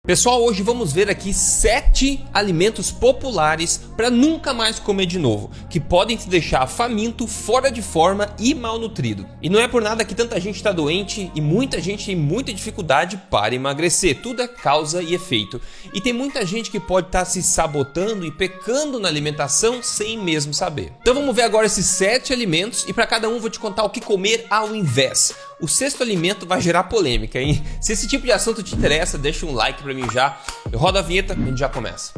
Pessoal, hoje vamos ver aqui 7 alimentos populares para nunca mais comer de novo, que podem te deixar faminto, fora de forma e malnutrido. E não é por nada que tanta gente está doente e muita gente tem muita dificuldade para emagrecer. Tudo é causa e efeito. E tem muita gente que pode estar se sabotando e pecando na alimentação sem mesmo saber. Então vamos ver agora esses 7 alimentos e para cada um vou te contar o que comer ao invés. O sexto alimento vai gerar polêmica, hein? Se esse tipo de assunto te interessa, deixa um like pra mim já. Eu rodo a vinheta e a gente já começa.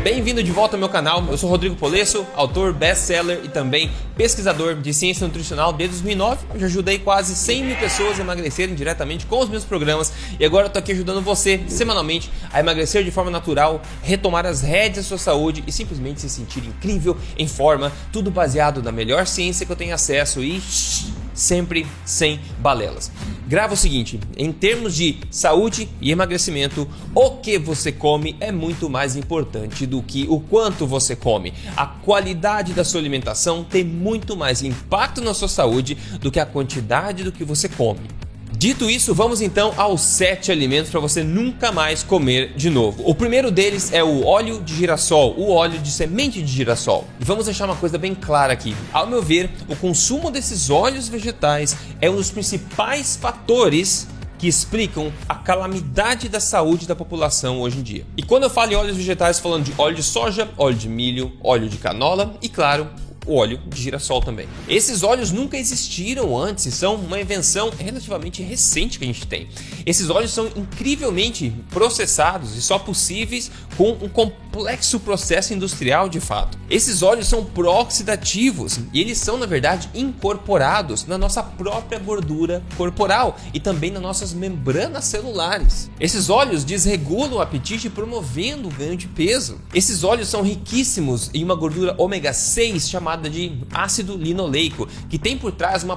Bem-vindo de volta ao meu canal, eu sou Rodrigo Polesso, autor, best-seller e também pesquisador de ciência nutricional desde 2009. Eu já ajudei quase 100 mil pessoas a emagrecerem diretamente com os meus programas e agora eu tô aqui ajudando você semanalmente a emagrecer de forma natural, retomar as rédeas da sua saúde e simplesmente se sentir incrível, em forma, tudo baseado na melhor ciência que eu tenho acesso e sempre sem balelas. Grava o seguinte, em termos de saúde e emagrecimento, o que você come é muito mais importante do que o quanto você come. A qualidade da sua alimentação tem muito mais impacto na sua saúde do que a quantidade do que você come. Dito isso, vamos então aos 7 alimentos para você nunca mais comer de novo. O primeiro deles é o óleo de girassol, o óleo de semente de girassol. E vamos deixar uma coisa bem clara aqui. Ao meu ver, o consumo desses óleos vegetais é um dos principais fatores que explicam a calamidade da saúde da população hoje em dia. E quando eu falo em óleos vegetais, falando de óleo de soja, óleo de milho, óleo de canola e, claro, o óleo de girassol também. Esses óleos nunca existiram antes e são uma invenção relativamente recente que a gente tem. Esses óleos são incrivelmente processados e só possíveis com um complexo processo industrial de fato. Esses óleos são pró-oxidativos e eles são, na verdade, incorporados na nossa própria gordura corporal e também nas nossas membranas celulares. Esses óleos desregulam o apetite promovendo o ganho de peso. Esses óleos são riquíssimos em uma gordura ômega 6 chamada de ácido linoleico, que tem por trás um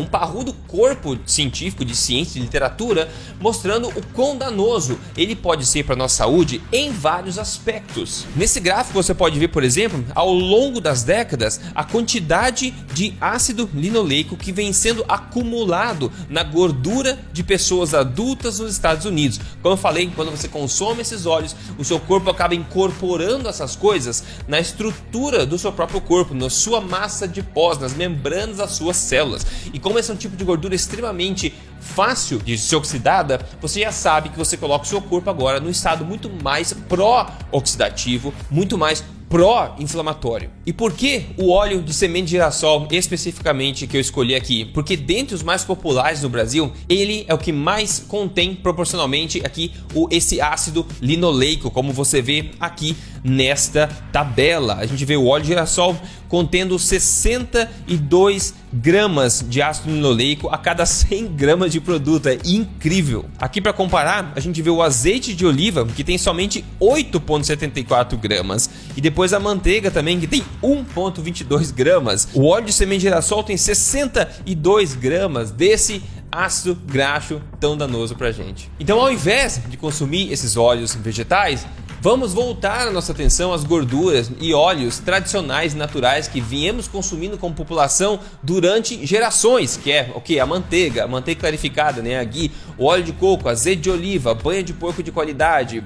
parrudo corpo científico de ciência e literatura, mostrando o quão danoso ele pode ser para a nossa saúde em vários aspectos. Nesse gráfico você pode ver, por exemplo, ao longo das décadas, a quantidade de ácido linoleico que vem sendo acumulado na gordura de pessoas adultas nos Estados Unidos. Como eu falei, quando você consome esses óleos, o seu corpo acaba incorporando essas coisas na estrutura do seu próprio corpo, na sua massa adiposa, nas membranas das suas células. E como esse é um tipo de gordura extremamente fácil de ser oxidada, você já sabe que você coloca o seu corpo agora no estado muito mais pró-oxidativo, muito mais pró-inflamatório. E por que o óleo de semente de girassol especificamente que eu escolhi aqui? Porque dentre os mais populares no Brasil, ele é o que mais contém proporcionalmente aqui esse ácido linoleico, como você vê aqui nesta tabela. A gente vê o óleo de girassol contendo 62 gramas de ácido linoleico a cada 100 gramas de produto. É incrível. Aqui para comparar, a gente vê o azeite de oliva, que tem somente 8,74 gramas. E depois a manteiga também, que tem 1,22 gramas. O óleo de semente de girassol tem 62 gramas desse ácido graxo tão danoso pra gente. Então, ao invés de consumir esses óleos vegetais, vamos voltar a nossa atenção às gorduras e óleos tradicionais e naturais que viemos consumindo como população durante gerações, que é o que? A manteiga clarificada, né? A ghee, o óleo de coco, azeite de oliva, banha de porco de qualidade,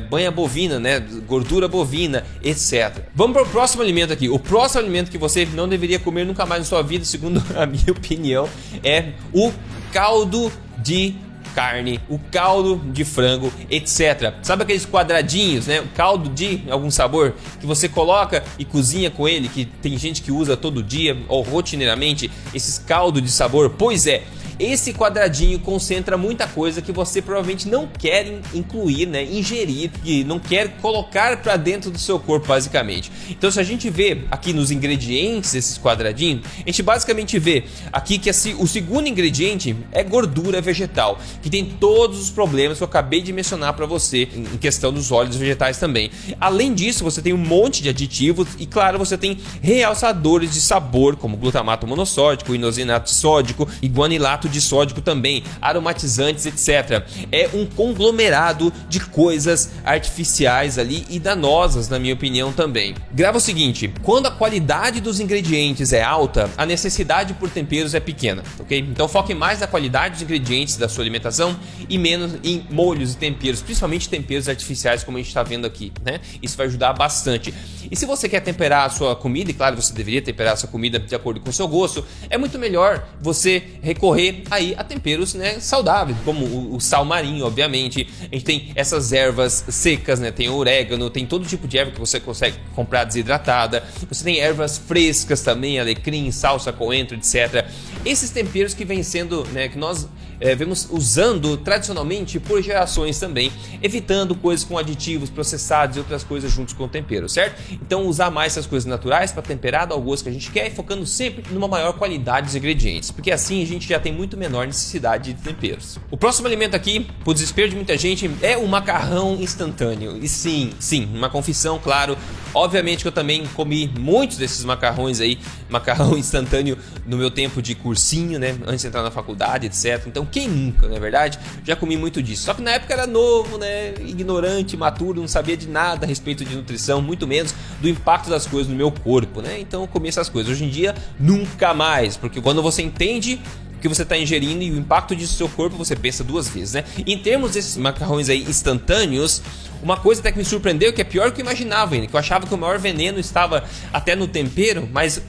banha bovina, né? Gordura bovina, etc. Vamos para o próximo alimento aqui. O próximo alimento que você não deveria comer nunca mais na sua vida, segundo a minha opinião, é o caldo de carne, o caldo de frango, etc. Sabe aqueles quadradinhos, né? O caldo de algum sabor que você coloca e cozinha com ele, que tem gente que usa todo dia ou rotineiramente esses caldos de sabor? Pois é, esse quadradinho concentra muita coisa que você provavelmente não quer incluir, né, ingerir, que não quer colocar para dentro do seu corpo, basicamente. Então, se a gente vê aqui nos ingredientes desses quadradinhos, a gente basicamente vê aqui que o segundo ingrediente é gordura vegetal, que tem todos os problemas que eu acabei de mencionar para você em questão dos óleos vegetais também. Além disso, você tem um monte de aditivos e, claro, você tem realçadores de sabor, como glutamato monossódico, inosinato sódico e guanilato extrato de sódico também, aromatizantes, etc. É um conglomerado de coisas artificiais ali e danosas, na minha opinião também. Grava o seguinte, quando a qualidade dos ingredientes é alta, a necessidade por temperos é pequena, ok? Então foque mais na qualidade dos ingredientes da sua alimentação e menos em molhos e temperos, principalmente temperos artificiais, como a gente está vendo aqui, né? Isso vai ajudar bastante. E se você quer temperar a sua comida, e claro, você deveria temperar a sua comida de acordo com o seu gosto, é muito melhor você recorrer aí a temperos, né, saudáveis, como o sal marinho, obviamente. A gente tem essas ervas secas, né? Tem orégano, tem todo tipo de erva que você consegue comprar desidratada. Você tem ervas frescas também, alecrim, salsa, coentro, etc. Esses temperos que vêm sendo, né, que nós vemos usando tradicionalmente por gerações também, evitando coisas com aditivos processados e outras coisas juntos com o tempero, certo? Então usar mais essas coisas naturais para temperar, dar o gosto que a gente quer e focando sempre numa maior qualidade dos ingredientes, porque assim a gente já tem muito menor necessidade de temperos. O próximo alimento aqui, por desespero de muita gente, é o macarrão instantâneo. E sim, uma confissão, claro, obviamente que eu também comi muitos desses macarrões aí, macarrão instantâneo no meu tempo de cursinho, né, antes de entrar na faculdade, etc. Então quem nunca, não é verdade? Já comi muito disso. Só que na época era novo, né? Ignorante, imaturo, não sabia de nada a respeito de nutrição, muito menos do impacto das coisas no meu corpo, né? Então eu comi essas coisas. Hoje em dia, nunca mais, porque quando você entende o que você está ingerindo e o impacto disso no seu corpo, você pensa duas vezes, né? Em termos desses macarrões aí instantâneos, uma coisa até que me surpreendeu, que é pior do que eu imaginava ainda, que eu achava que o maior veneno estava até no tempero, mas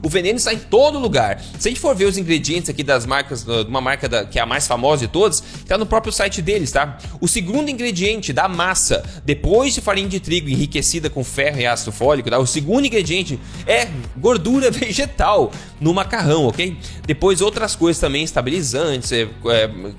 o veneno está em todo lugar. Se a gente for ver os ingredientes aqui das marcas, de uma marca que é a mais famosa de todas, está no próprio site deles, tá? O segundo ingrediente da massa, depois de farinha de trigo enriquecida com ferro e ácido fólico, tá? O segundo ingrediente é gordura vegetal no macarrão, ok? Depois outras coisas também, estabilizantes,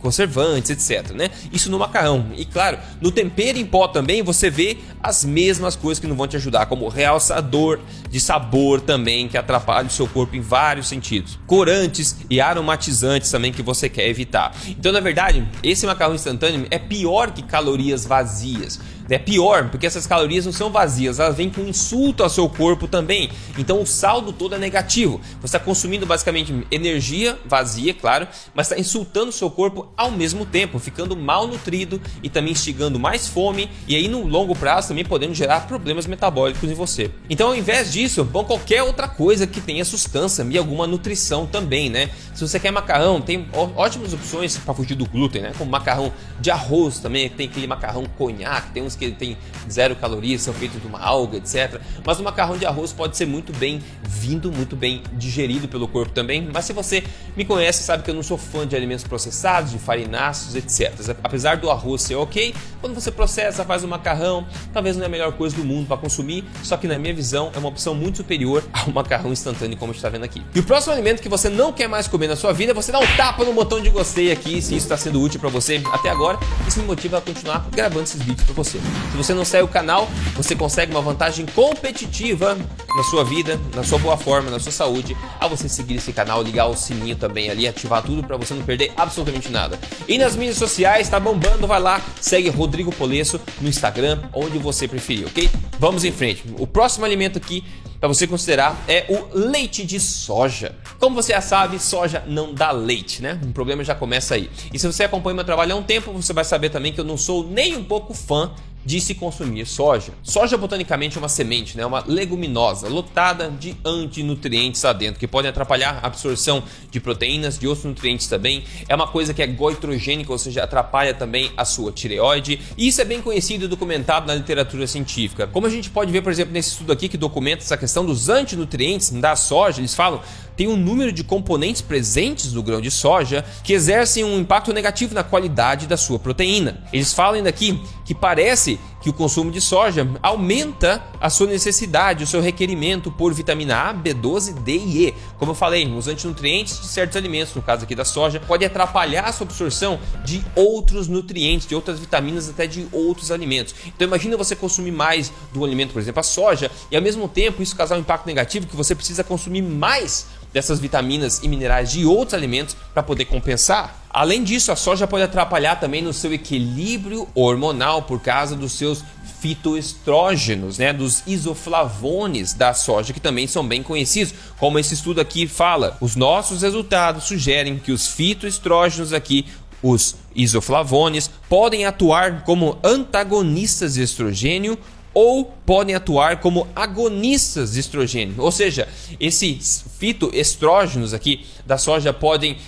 conservantes, etc, né? Isso no macarrão. E claro, no tempero em pó também você vê as mesmas coisas que não vão te ajudar, como realçador de sabor também, que atrapalha o seu corpo em vários sentidos. Corantes e aromatizantes também que você quer evitar. Então, na verdade, esse macarrão instantâneo é pior que calorias vazias. É pior, porque essas calorias não são vazias, elas vêm com insulto ao seu corpo também. Então o saldo todo é negativo. Você está consumindo basicamente energia vazia, claro, mas está insultando o seu corpo ao mesmo tempo, ficando mal nutrido e também instigando mais fome, e aí no longo prazo também podendo gerar problemas metabólicos em você. Então, ao invés disso, bom, qualquer outra coisa que tenha sustância e alguma nutrição também, né? Se você quer macarrão, tem ótimas opções para fugir do glúten, né? Como macarrão de arroz também, tem aquele macarrão conhaque, tem uns que tem 0 calorias, são feitos de uma alga, etc. Mas o macarrão de arroz pode ser muito bem vindo, muito bem digerido pelo corpo também. Mas se você me conhece, sabe que eu não sou fã de alimentos processados, de farináceos, etc. Apesar do arroz ser ok, quando você processa, faz o macarrão, talvez não é a melhor coisa do mundo para consumir, só que na minha visão é uma opção muito superior ao macarrão instantâneo, como a gente está vendo aqui. E o próximo alimento que você não quer mais comer na sua vida, você dá um tapa no botão de gostei aqui, se isso está sendo útil para você até agora. Isso me motiva a continuar gravando esses vídeos para você. Se você não segue o canal, você consegue uma vantagem competitiva na sua vida, na sua boa forma, na sua saúde, ao você seguir esse canal, ligar o sininho também ali, ativar tudo para você não perder absolutamente nada. E nas mídias sociais, tá bombando, vai lá, segue Rodrigo Polesso no Instagram, onde você preferir, ok? Vamos em frente. O próximo alimento aqui para você considerar é o leite de soja. Como você já sabe, soja não dá leite, né? O problema já começa aí. E se você acompanha meu trabalho há um tempo, você vai saber também que eu não sou nem um pouco fã de se consumir soja. Soja botanicamente é uma semente, né? Uma leguminosa, lotada de antinutrientes lá dentro, que podem atrapalhar a absorção de proteínas, de outros nutrientes também. É uma coisa que é goitrogênica, ou seja, atrapalha também a sua tireoide. E isso é bem conhecido e documentado na literatura científica. Como a gente pode ver, por exemplo, nesse estudo aqui que documenta essa questão dos antinutrientes da soja, eles falam tem um número de componentes presentes no grão de soja que exercem um impacto negativo na qualidade da sua proteína. Eles falam ainda aqui que parece que o consumo de soja aumenta a sua necessidade, o seu requerimento por vitamina A, B12, D e E. Como eu falei, os antinutrientes de certos alimentos, no caso aqui da soja, pode atrapalhar a sua absorção de outros nutrientes, de outras vitaminas, até de outros alimentos. Então imagina você consumir mais do alimento, por exemplo, a soja, e ao mesmo tempo isso causar um impacto negativo que você precisa consumir mais dessas vitaminas e minerais de outros alimentos para poder compensar. Além disso, a soja pode atrapalhar também no seu equilíbrio hormonal por causa dos seus fitoestrógenos, né, dos isoflavones da soja, que também são bem conhecidos, como esse estudo aqui fala. Os nossos resultados sugerem que os fitoestrógenos aqui, os isoflavones, podem atuar como antagonistas de estrogênio ou podem atuar como agonistas de estrogênio. Ou seja, esses fitoestrógenos aqui da soja podem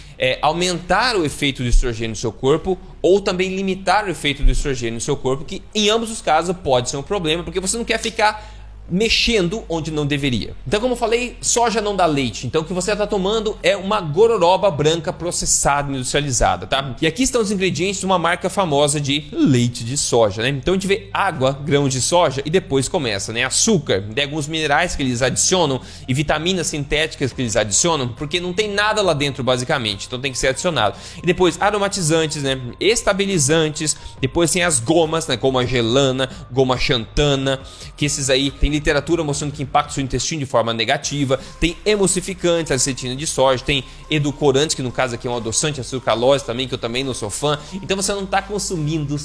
aumentar o efeito do estrogênio no seu corpo ou também limitar o efeito do estrogênio no seu corpo, que em ambos os casos pode ser um problema, porque você não quer ficar mexendo onde não deveria. Então, como eu falei, soja não dá leite. Então, o que você está tomando é uma gororoba branca processada, industrializada, tá? E aqui estão os ingredientes de uma marca famosa de leite de soja, né? Então, a gente vê água, grãos de soja e depois começa, né? Açúcar, tem alguns minerais que eles adicionam e vitaminas sintéticas que eles adicionam, porque não tem nada lá dentro, basicamente. Então, tem que ser adicionado. E depois, aromatizantes, né? Estabilizantes. Depois tem as gomas, né? Como a gelana, goma xantana, que esses aí tem literatura mostrando que impacta o seu intestino de forma negativa. Tem emulsificantes, a cetina de soja, tem edulcorantes, que no caso aqui é um adoçante, a sucralose também, que eu também não sou fã. Então você não está consumindo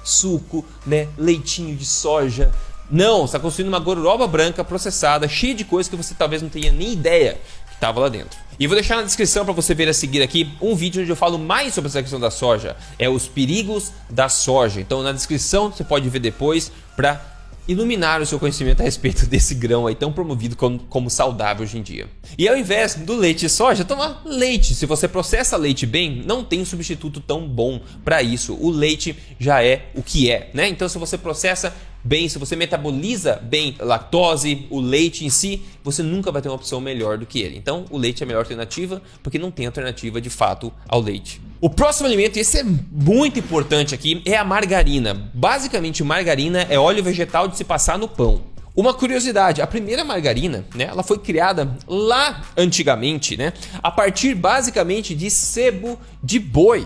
suco, né, leitinho de soja. Não, você está consumindo uma gororoba branca processada, cheia de coisas que você talvez não tenha nem ideia que estava lá dentro. E vou deixar na descrição para você ver a seguir aqui um vídeo onde eu falo mais sobre essa questão da soja. É os perigos da soja. Então na descrição você pode ver depois para iluminar o seu conhecimento a respeito desse grão aí tão promovido como saudável hoje em dia. E ao invés do leite de soja, tomar leite. Se você processa leite bem, não tem substituto tão bom para isso. O leite já é o que é, né? Então se você processa bem, se você metaboliza bem a lactose, o leite em si, você nunca vai ter uma opção melhor do que ele. Então o leite é a melhor alternativa, porque não tem alternativa de fato ao leite. O próximo alimento, e esse é muito importante aqui, é a margarina. Basicamente, margarina é óleo vegetal de se passar no pão. Uma curiosidade, a primeira margarina, né, ela foi criada lá antigamente, né, a partir basicamente de sebo de boi,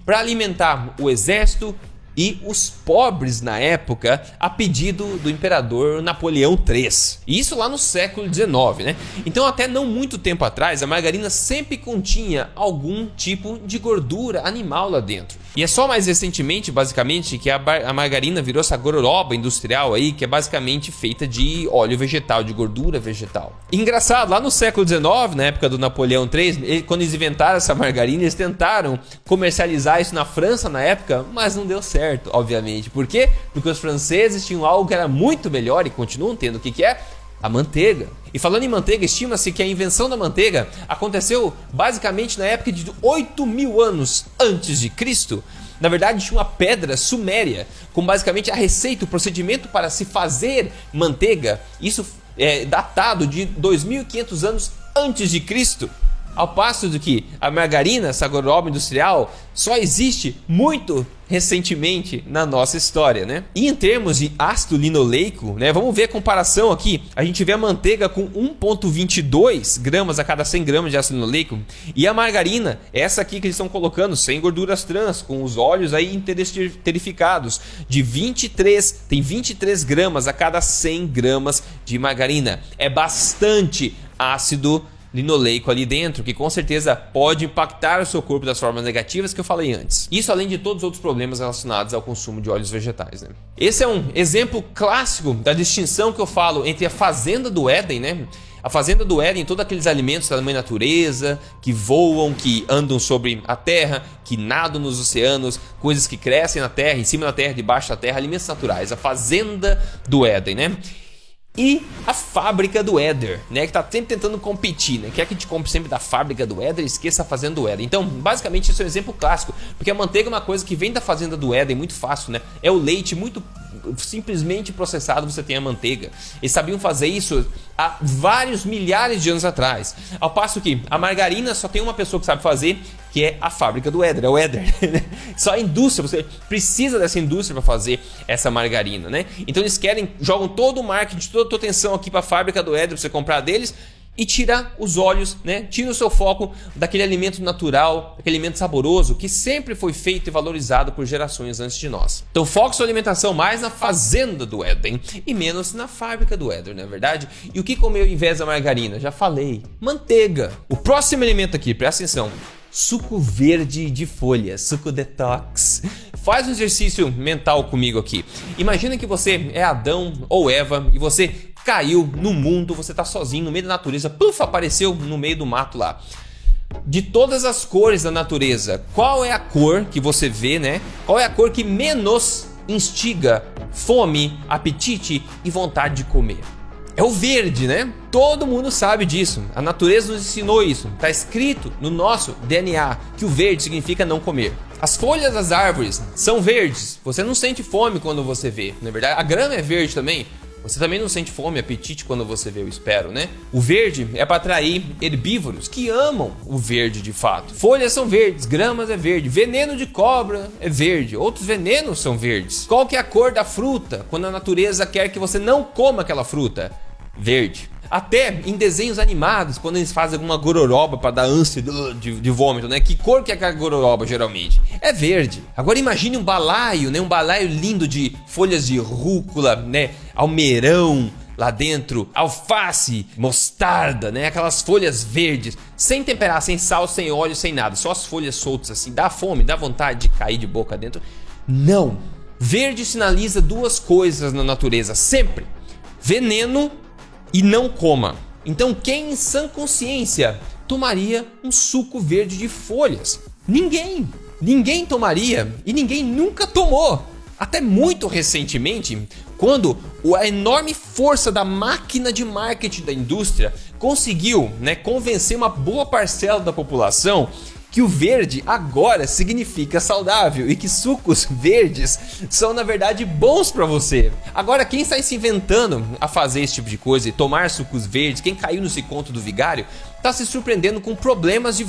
para alimentar o exército e os pobres na época, a pedido do imperador Napoleão III. E isso lá no século XIX, né? Então até não muito tempo atrás, a margarina sempre continha algum tipo de gordura animal lá dentro. E é só mais recentemente, basicamente, que a margarina virou essa gororoba industrial aí, que é basicamente feita de óleo vegetal, de gordura vegetal. E engraçado, lá no século XIX, na época do Napoleão III, quando eles inventaram essa margarina, eles tentaram comercializar isso na França na época, mas não deu certo, obviamente. Por quê? Porque os franceses tinham algo que era muito melhor e continuam tendo. O que é? A manteiga. E falando em manteiga, estima-se que a invenção da manteiga aconteceu basicamente na época de 8.000 anos antes de Cristo. Na verdade, tinha uma pedra suméria com basicamente a receita, o procedimento para se fazer manteiga. Isso é datado de 2.500 anos antes de Cristo. Ao passo de que a margarina, essa gororoba industrial, só existe muito recentemente na nossa história, né? E em termos de ácido linoleico, né? Vamos ver a comparação aqui. A gente vê a manteiga com 1,22 gramas a cada 100 gramas de ácido linoleico. E a margarina, essa aqui que eles estão colocando, sem gorduras trans, com os óleos aí interesterificados, de 23 gramas a cada 100 gramas de margarina. É bastante ácido linoleico ali dentro, que com certeza pode impactar o seu corpo das formas negativas que eu falei antes. Isso além de todos os outros problemas relacionados ao consumo de óleos vegetais, né? Esse é um exemplo clássico da distinção que eu falo entre a fazenda do Éden, né? A fazenda do Éden, todos aqueles alimentos da mãe natureza, que voam, que andam sobre a terra, que nadam nos oceanos, coisas que crescem na terra, em cima da terra, debaixo da terra, alimentos naturais. A fazenda do Éden, né? E a fábrica do Éder, né, que tá sempre tentando competir, né? Quer que te compre sempre da fábrica do Éder, esqueça a fazenda do Éden. Então, basicamente, isso é um exemplo clássico, porque a manteiga é uma coisa que vem da fazenda do Éden, muito fácil, né? É o leite muito simplesmente processado, você tem a manteiga. Eles sabiam fazer isso há vários milhares de anos atrás. Ao passo que a margarina só tem uma pessoa que sabe fazer, que é a fábrica do Éder, é o Éder. Só a indústria, você precisa dessa indústria para fazer essa margarina, né? Então eles jogam todo o marketing, toda a tua atenção aqui para a fábrica do Éder, para você comprar deles, e tira os olhos, né? Tira o seu foco daquele alimento natural, daquele alimento saboroso que sempre foi feito e valorizado por gerações antes de nós. Então foque sua alimentação mais na fazenda do Éden e menos na fábrica do Éden, não é verdade? E o que comer ao invés da margarina? Já falei, manteiga. O próximo alimento aqui, presta atenção, suco verde de folhas, suco detox. Faz um exercício mental comigo aqui. Imagina que você é Adão ou Eva e você caiu no mundo, você tá sozinho no meio da natureza, puf, apareceu no meio do mato lá. De todas as cores da natureza, qual é a cor que você vê, né? Qual é a cor que menos instiga fome, apetite e vontade de comer? É o verde, né? Todo mundo sabe disso. A natureza nos ensinou isso. Está escrito no nosso DNA que o verde significa não comer. As folhas das árvores são verdes. Você não sente fome quando você vê, não é verdade? A grama é verde também. Você também não sente fome e apetite quando você vê, eu espero, né? O verde é para atrair herbívoros que amam o verde de fato. Folhas são verdes, gramas é verde, veneno de cobra é verde, outros venenos são verdes. Qual que é a cor da fruta quando a natureza quer que você não coma aquela fruta? Verde. Até em desenhos animados, quando eles fazem alguma gororoba para dar ânsia de vômito, né? Que cor que é aquela gororoba geralmente? É verde. Agora imagine um balaio, né? Um balaio lindo de folhas de rúcula, né? Almeirão lá dentro, alface, mostarda, né? Aquelas folhas verdes, sem temperar, sem sal, sem óleo, sem nada. Só as folhas soltas assim. Dá fome, dá vontade de cair de boca dentro? Não. Verde sinaliza duas coisas na natureza, sempre. Veneno e não coma. Então quem em sã consciência tomaria um suco verde de folhas? Ninguém tomaria e ninguém nunca tomou. Até muito recentemente, quando a enorme força da máquina de marketing da indústria conseguiu, né, convencer uma boa parcela da população que o verde agora significa saudável e que sucos verdes são na verdade bons para você. Agora quem está se inventando a fazer esse tipo de coisa e tomar sucos verdes, quem caiu nesse conto do vigário, está se surpreendendo com problemas em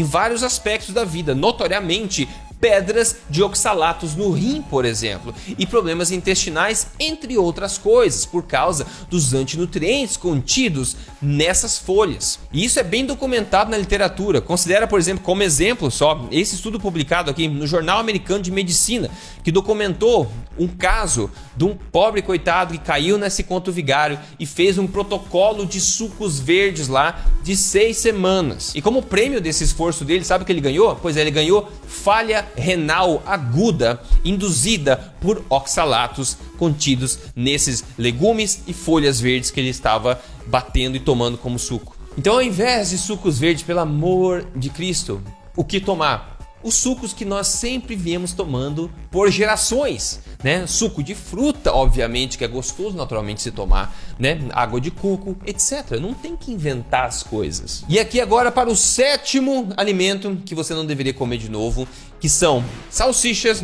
vários aspectos da vida, notoriamente pedras de oxalatos no rim, por exemplo, e problemas intestinais, entre outras coisas, por causa dos antinutrientes contidos nessas folhas. E isso é bem documentado na literatura. Considera, por exemplo, como exemplo só, esse estudo publicado aqui no Jornal Americano de Medicina, que documentou um caso de um pobre coitado que caiu nesse conto vigário e fez um protocolo de sucos verdes lá de 6 semanas. E como prêmio desse esforço dele, sabe o que ele ganhou? Pois é, ele ganhou falha renal aguda induzida por oxalatos contidos nesses legumes e folhas verdes que ele estava batendo e tomando como suco. Então, ao invés de sucos verdes, pelo amor de Cristo, o que tomar? Os sucos que nós sempre viemos tomando por gerações, né? Suco de fruta, obviamente, que é gostoso naturalmente se tomar, né? Água de coco, etc. Não tem que inventar as coisas. E aqui agora para o 7º alimento que você não deveria comer de novo, que são salsichas,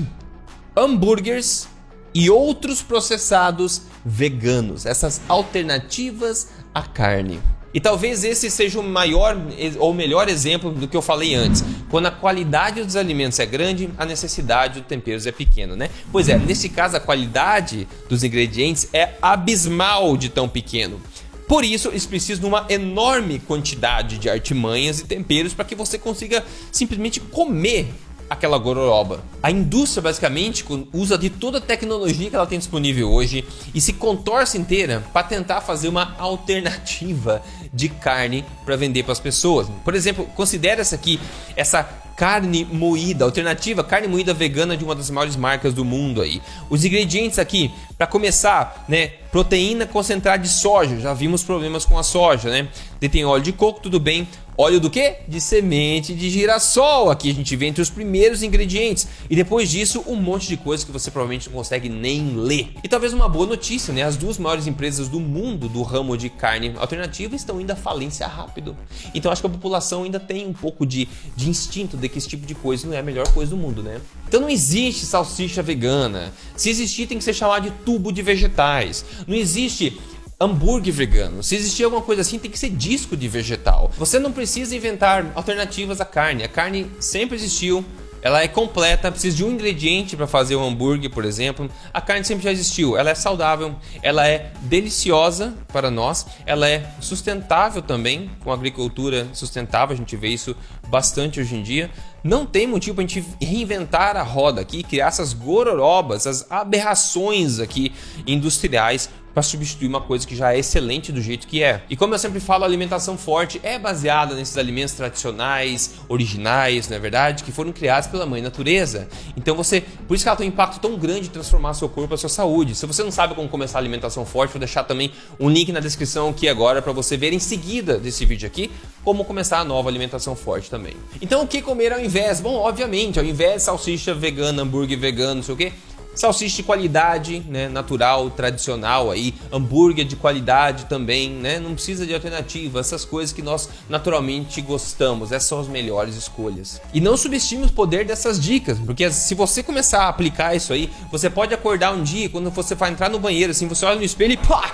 hambúrgueres e outros processados veganos. Essas alternativas à carne. E talvez esse seja o maior ou melhor exemplo do que eu falei antes. Quando a qualidade dos alimentos é grande, a necessidade de temperos é pequena, né? Pois é, nesse caso a qualidade dos ingredientes é abismal de tão pequeno. Por isso, eles precisam de uma enorme quantidade de artimanhas e temperos para que você consiga simplesmente comer aquela gororoba. A indústria basicamente usa de toda a tecnologia que ela tem disponível hoje e se contorce inteira para tentar fazer uma alternativa de carne para vender para as pessoas. Por exemplo, considera essa carne moída, alternativa, carne moída vegana de uma das maiores marcas do mundo aí. Os ingredientes aqui, para começar, né, proteína concentrada de soja, já vimos problemas com a soja, né? Tem óleo de coco, tudo bem. Óleo do quê? De semente de girassol. Aqui a gente vê entre os primeiros ingredientes. E depois disso, um monte de coisa que você provavelmente não consegue nem ler. E talvez uma boa notícia, né? As duas maiores empresas do mundo do ramo de carne alternativa estão indo à falência rápido. Então acho que a população ainda tem um pouco de instinto de que esse tipo de coisa não é a melhor coisa do mundo, né? Então não existe salsicha vegana. Se existir, tem que ser chamado de tubo de vegetais. Não existe hambúrguer vegano. Se existir alguma coisa assim, tem que ser disco de vegetal. Você não precisa inventar alternativas à carne. A carne sempre existiu. Ela é completa, precisa de um ingrediente para fazer o hambúrguer, por exemplo. A carne sempre já existiu, ela é saudável, ela é deliciosa para nós, ela é sustentável também, com agricultura sustentável, a gente vê isso bastante hoje em dia. não tem motivo pra gente reinventar a roda aqui, criar essas gororobas, as aberrações aqui industriais para substituir uma coisa que já é excelente do jeito que é. E como eu sempre falo, a alimentação forte é baseada nesses alimentos tradicionais, originais, não é verdade? Que foram criados pela mãe natureza. Então por isso que ela tem um impacto tão grande de transformar seu corpo, a sua saúde. Se você não sabe como começar a alimentação forte, vou deixar também um link na descrição aqui agora para você ver em seguida desse vídeo aqui, como começar a nova alimentação forte também. Então o que comer ao invés? Bom, obviamente, ao invés de salsicha vegana, hambúrguer vegano, não sei o que, salsicha de qualidade, né, natural, tradicional aí, hambúrguer de qualidade também, né, não precisa de alternativa, essas coisas que nós naturalmente gostamos, essas são as melhores escolhas. E não subestime o poder dessas dicas, porque se você começar a aplicar isso aí, você pode acordar um dia, quando você vai entrar no banheiro, assim, você olha no espelho e pá,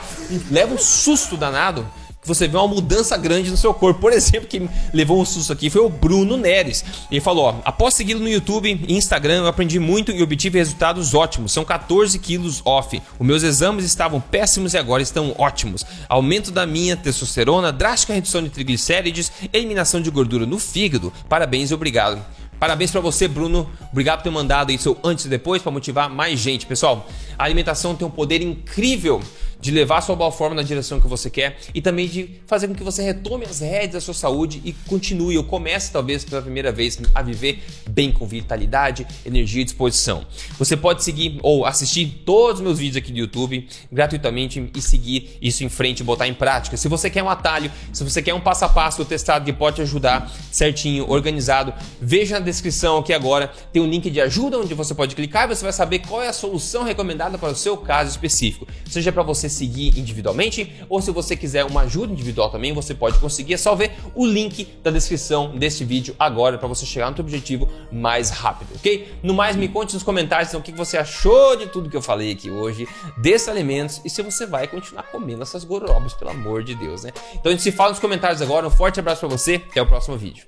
leva um susto danado, que você vê uma mudança grande no seu corpo. Por exemplo, quem levou um susto aqui foi o Bruno Neres. Ele falou, ó, após segui-lo no YouTube e Instagram, eu aprendi muito e obtive resultados ótimos. São 14 quilos off. Os meus exames estavam péssimos e agora estão ótimos. Aumento da minha testosterona, drástica redução de triglicérides, eliminação de gordura no fígado. Parabéns e obrigado. Parabéns pra você, Bruno. Obrigado por ter mandado aí seu antes e depois para motivar mais gente. Pessoal, a alimentação tem um poder incrível de levar a sua boa forma na direção que você quer e também de fazer com que você retome as rédeas da sua saúde e continue ou comece talvez pela primeira vez a viver bem com vitalidade, energia e disposição. Você pode seguir ou assistir todos os meus vídeos aqui do YouTube gratuitamente e seguir isso em frente e botar em prática. Se você quer um atalho, se você quer um passo a passo testado que pode te ajudar certinho, organizado, veja na descrição aqui agora, tem um link de ajuda onde você pode clicar e você vai saber qual é a solução recomendada para o seu caso específico. Seja para você seguir individualmente ou se você quiser uma ajuda individual também, você pode conseguir. É só ver o link da descrição deste vídeo agora para você chegar no seu objetivo mais rápido, ok? No mais, me conte nos comentários então, o que você achou de tudo que eu falei aqui hoje, desses alimentos e se você vai continuar comendo essas gororobas, pelo amor de Deus, né? Então a gente se fala nos comentários agora, um forte abraço para você, até o próximo vídeo.